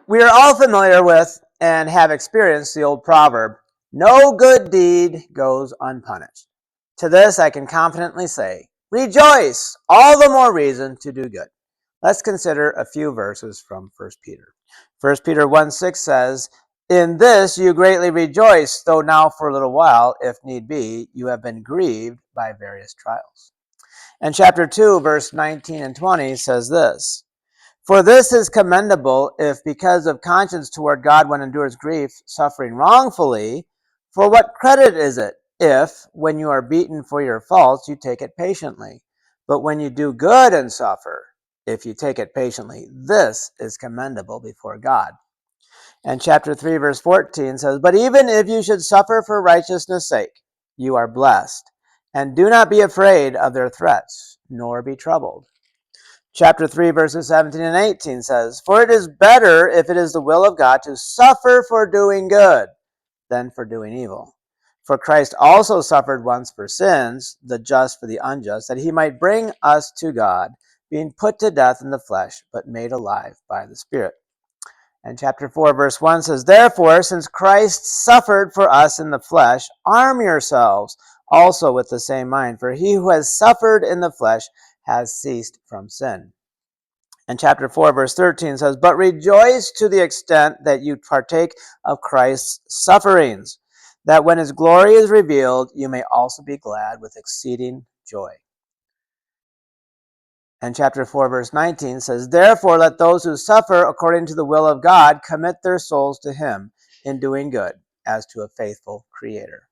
We are all familiar with and have experienced the old proverb, no good deed goes unpunished. To this I can confidently say, rejoice, all the more reason to do good. Let's consider a few verses from 1 Peter. 1 Peter 1:6 says, in this you greatly rejoice, though now for a little while, if need be, you have been grieved by various trials. And chapter 2, verse 19 and 20 says this, for this is commendable if, because of conscience toward God one endures grief, suffering wrongfully. For what credit is it if, when you are beaten for your faults, you take it patiently? But when you do good and suffer, if you take it patiently, this is commendable before God. And chapter 3, verse 14 says, but even if you should suffer for righteousness' sake, you are blessed. And do not be afraid of their threats, nor be troubled. Chapter 3, verses 17 and 18 says, for it is better, if it is the will of God, to suffer for doing good than for doing evil. For Christ also suffered once for sins, the just for the unjust, that he might bring us to God, being put to death in the flesh, but made alive by the Spirit. And chapter 4, verse 1 says, therefore, since Christ suffered for us in the flesh, arm yourselves also with the same mind. For he who has suffered in the flesh has ceased from sin. And chapter 4, verse 13 says, but rejoice to the extent that you partake of Christ's sufferings, that when his glory is revealed, you may also be glad with exceeding joy. And chapter 4, verse 19 says, therefore let those who suffer according to the will of God commit their souls to him in doing good, as to a faithful Creator.